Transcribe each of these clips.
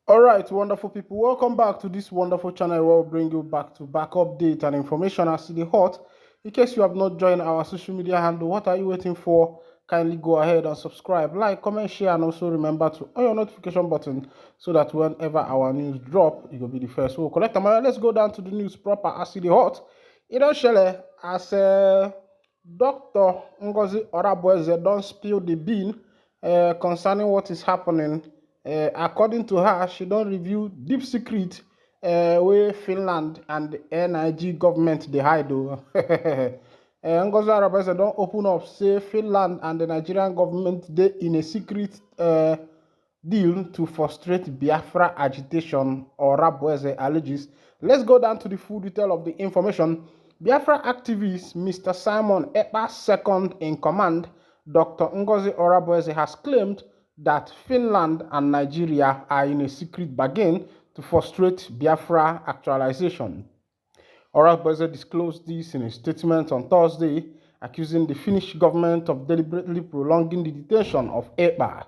All right, wonderful people. Welcome back to this wonderful channel where we'll bring you back to back update and information as to the hot. In case you have not joined our social media handle, what are you waiting for? Kindly go ahead and subscribe, like, comment, share, and also remember to on your notification button so that whenever our news drop, you will be the first. We'll collect them. Let's go down to the news proper as to the hot. It don't share as Dr. Ngozi Orabueze don't spill the bean concerning what is happening. According to her, she don't reveal deep secret where Finland and the NIG government they hide. Ngozi Orabueze don't open up say Finland and the Nigerian government they in a secret deal to frustrate Biafra agitation, or Orabueze alleges. Let's go down to the full detail of the information. Biafra activist Mr. Simon Ekpa, second in command, Dr. Ngozi Orabueze, has claimed that Finland and Nigeria are in a secret bargain to frustrate Biafra actualization. Orabueze disclosed this in a statement on Thursday, accusing the Finnish government of deliberately prolonging the detention of Ekpa.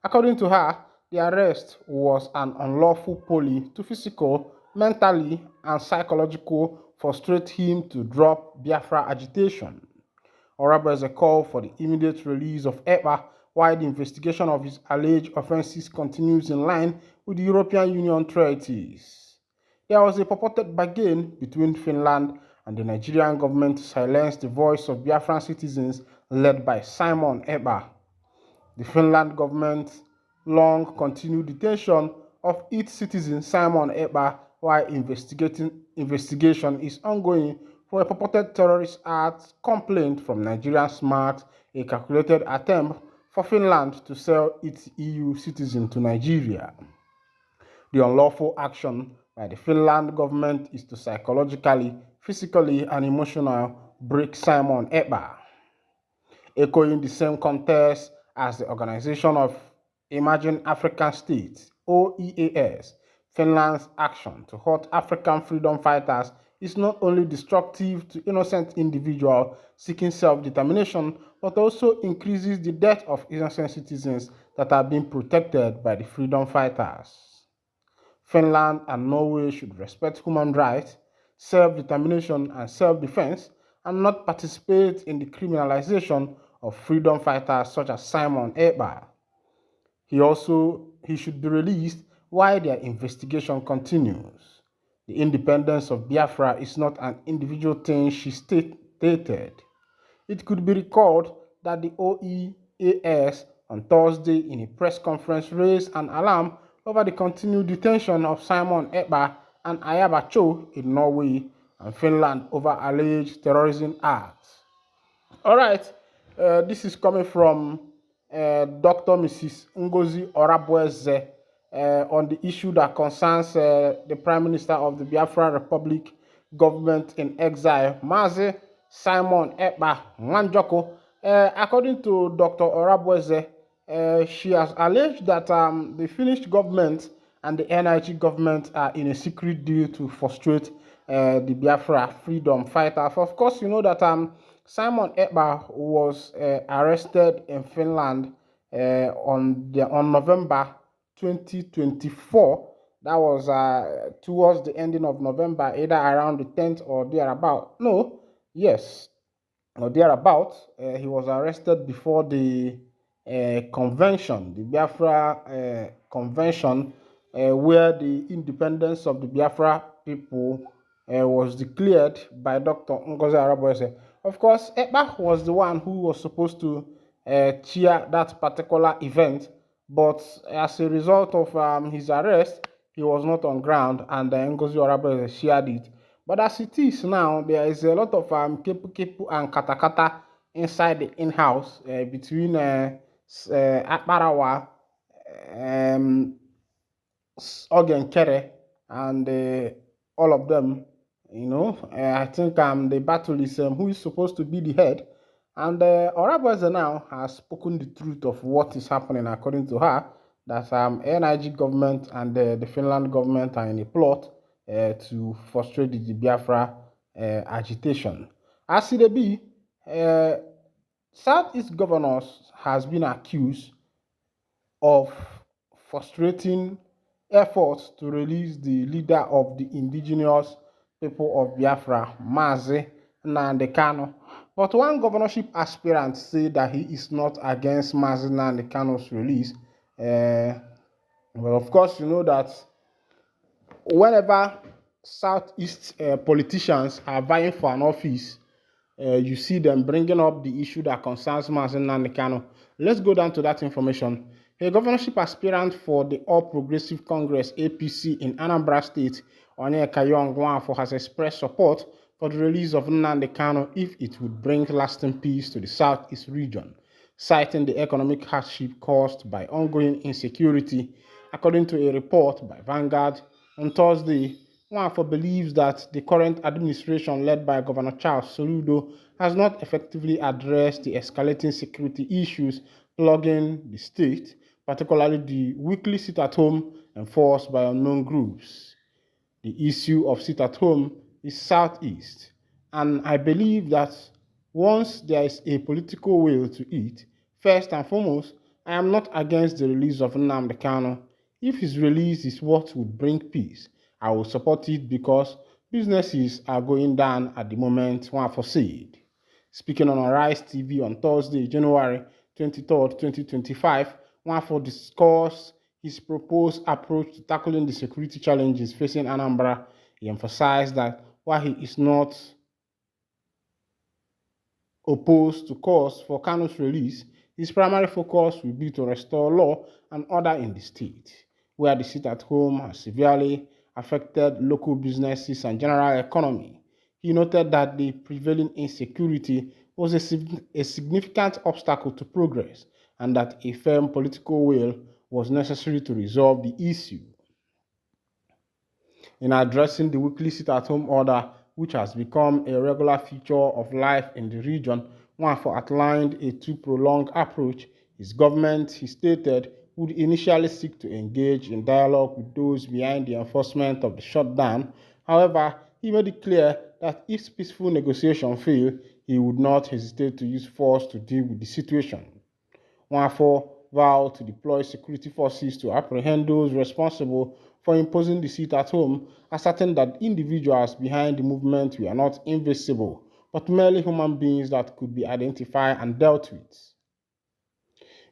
According to her, the arrest was an unlawful plea to physical, mentally, and psychological frustrate him to drop Biafra agitation. Orabueze called for the immediate release of Ekpa while the investigation of his alleged offences continues in line with the European Union treaties. There was a purported bargain between Finland and the Nigerian government to silence the voice of Biafran citizens led by Simon Ekpa. The Finland government long continued detention of its citizen Simon Ekpa while investigation is ongoing for a purported terrorist act complaint from Nigerian Smart, a calculated attempt for Finland to sell its EU citizen to Nigeria. The unlawful action by the Finland government is to psychologically, physically, and emotionally break Simon Ekpa. Echoing the same context as the Organization of Emerging African States, OEAS, Finland's action to hurt African freedom fighters is not only destructive to innocent individuals seeking self-determination, but also increases the death of innocent citizens that are being protected by the freedom fighters. Finland and Norway should respect human rights, self-determination, and self-defense, and not participate in the criminalization of freedom fighters such as Simon Ekpa. He should be released while their investigation continues. The independence of Biafra is not an individual thing, she stated. It could be recalled that the OEAS on Thursday in a press conference raised an alarm over the continued detention of Simon Ekpa and Ayaba Cho in Norway and Finland over alleged terrorism acts. All right, this is coming from Dr. Mrs. Ngozi Orabueze on the issue that concerns the Prime Minister of the Biafra Republic government in exile, Mazi Simon Ekpa Nwanjoko. According to Dr. Orabueze, she has alleged that the Finnish government and the NIG government are in a secret deal to frustrate the Biafra freedom fighters. Of course, you know that Simon Ekpa was arrested in Finland on November 2024. That was towards the ending of November, either around the 10th or thereabout. No, yes, or thereabout. He was arrested before the convention, the Biafra convention, where the independence of the Biafra people was declared by Dr. Ngozi Orabueze. Of course, Ekpa was the one who was supposed to chair that particular event, but as a result of his arrest, he was not on ground, and Ngozi Orabueze shared it. But as it is now, there is a lot of kepu and katakata inside the in-house between Akparawa, Ogenkere, and all of them. You know, I think the battle is who is supposed to be the head. And Orabueze now has spoken the truth of what is happening, according to her, that NIG government and the Finland government are in a plot to frustrate the Biafra agitation. As it be, Southeast governors has been accused of frustrating efforts to release the leader of the indigenous people of Biafra, Ngozi Kanu. But one governorship aspirant said that he is not against Ngozi Kanu's release. Well, of course, you know that whenever Southeast politicians are vying for an office, you see them bringing up the issue that concerns Ngozi Kanu. Let's go down to that information. A governorship aspirant for the All Progressive Congress (APC) in Anambra State, Onyeka Nwafor, has expressed support for the release of Nnamdi Kanu if it would bring lasting peace to the Southeast region, citing the economic hardship caused by ongoing insecurity. According to a report by Vanguard on Thursday, Nwafor believes that the current administration led by Governor Charles Soludo has not effectively addressed the escalating security issues plaguing the state, particularly the weekly sit-at-home enforced by unknown groups. The issue of sit-at-home is Southeast, and I believe that once there is a political will to it, first and foremost, I am not against the release of Nnamdi Kanu. If his release is what would bring peace, I will support it because businesses are going down at the moment, Nwafor said. Speaking on Arise TV on Thursday, January 23rd, 2025, Nwafor discussed his proposed approach to tackling the security challenges facing Anambra. He emphasized that while he is not opposed to calls for Kanu's release, his primary focus will be to restore law and order in the state, where the sit-at-home has severely affected local businesses and general economy. He noted that the prevailing insecurity was a significant obstacle to progress and that a firm political will was necessary to resolve the issue. In addressing the weekly sit-at-home order, which has become a regular feature of life in the region, Nwafor outlined a too-prolonged approach. His government, he stated, would initially seek to engage in dialogue with those behind the enforcement of the shutdown. However, he made it clear that if peaceful negotiations fail, he would not hesitate to use force to deal with the situation. Nwafor vowed to deploy security forces to apprehend those responsible for imposing the sit-at-home, asserting that individuals behind the movement were not invisible, but merely human beings that could be identified and dealt with.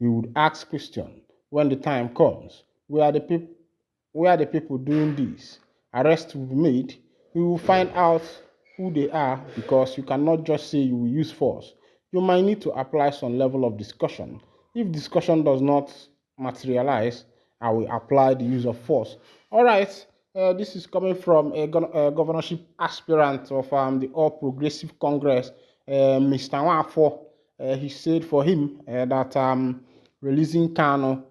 We would ask questions when the time comes. Where are the people doing this? Arrests will be made. We will find out who they are because you cannot just say you will use force. You might need to apply some level of discussion. If discussion does not materialize, I will apply the use of force. All right, this is coming from a governorship aspirant of the All Progressive Congress, Mr. Nwafor. He said for him that releasing Kanu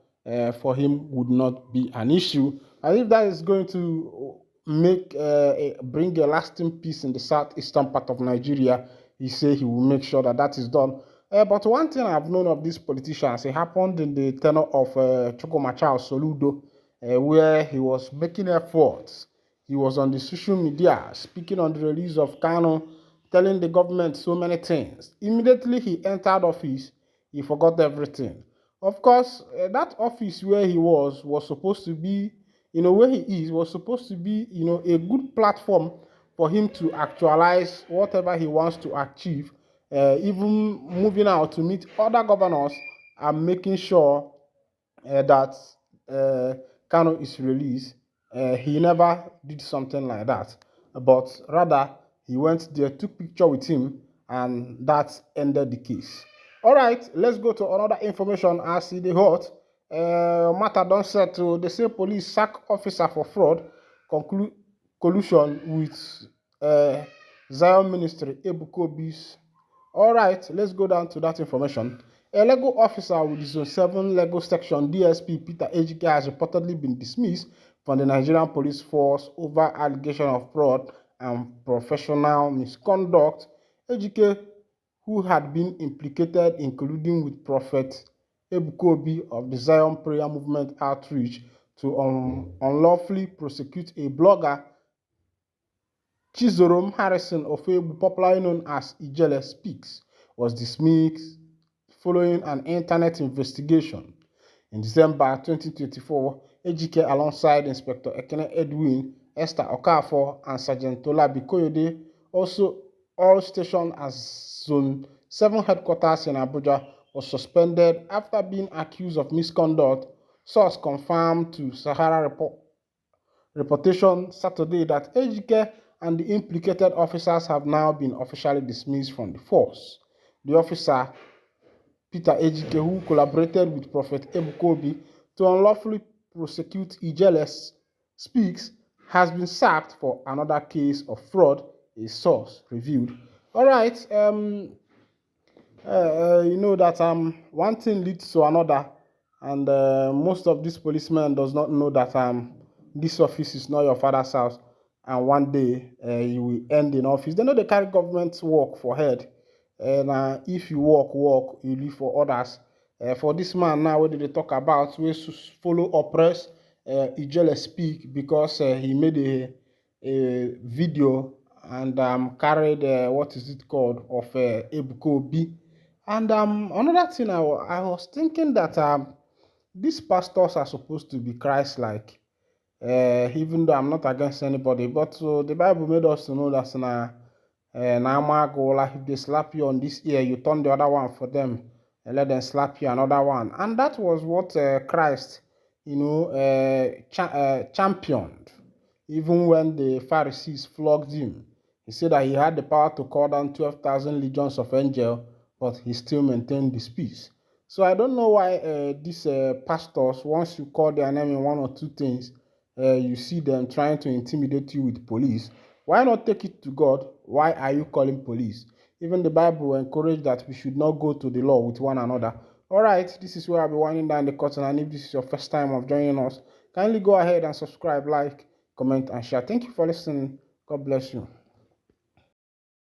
for him would not be an issue. And if that is going to bring a lasting peace in the southeastern part of Nigeria, he said he will make sure that that is done. But one thing I've known of these politicians, it happened in the tenure of Chukwuma Charles Soludo, where he was making efforts. He was on the social media speaking on the release of Kanu, telling the government so many things. Immediately he entered office, he forgot everything. Of course, that office where he was supposed to be, where he is, was supposed to be, a good platform for him to actualize whatever he wants to achieve, even moving out to meet other governors and making sure that Kanu is released. He never did something like that, but rather he went there, took picture with him, and that ended the case. All right, let's go to another information as the hot. Matter don settle. They say police sack officer for fraud, collusion with Zion Ministry, Ebukobi's. All right, let's go down to that information. A Lego officer with the Zone 7 Lego Section DSP Peter Ejike has reportedly been dismissed from the Nigerian police force over allegation of fraud and professional misconduct. Ejike, who had been implicated in colluding with Prophet Ebukobi of the Zion Prayer Movement outreach to unlawfully prosecute a blogger, Chizorom Harrison Ofebu, popularly known as Ijele Speaks, was dismissed following an internet investigation. In December 2024, Ejike alongside Inspector Ekene Edwin, Esther Okafor, and Sergeant Tola Bikoyode, also all stationed as Zone 7 headquarters in Abuja, was suspended after being accused of misconduct. Source confirmed to Sahara Reportation Saturday that Ejike and the implicated officers have now been officially dismissed from the force. The officer, Peter Ejike, who collaborated with Prophet Ebukobi to unlawfully prosecute Ijeles Speaks, has been sacked for another case of fraud, a source revealed. All right, you know that one thing leads to another, and most of these policemen does not know that this office is not your father's house, and one day you will end in office. They know they carry government work for head, and if you work, you live for others. For this man now, what did they talk about? We follow oppress Ijele Speak because he made a video and carried what is it called of Ebuko B. And another thing I was thinking that these pastors are supposed to be Christ-like. Even though I'm not against anybody, but the Bible made us to know that if they slap you on this ear, you turn the other one for them and let them slap you another one. And that was what Christ, championed. Even when the Pharisees flogged him, he said that he had the power to call down 12,000 legions of angels, but he still maintained his peace. So I don't know why these pastors, once you call their name in one or two things, you see them trying to intimidate you with police. Why not take it to God? Why are you calling police? Even the Bible encourages that we should not go to the law with one another. All right, this is where I'll be winding down the curtain. And if this is your first time of joining us, kindly go ahead and subscribe, like, comment, and share. Thank you for listening. God bless you.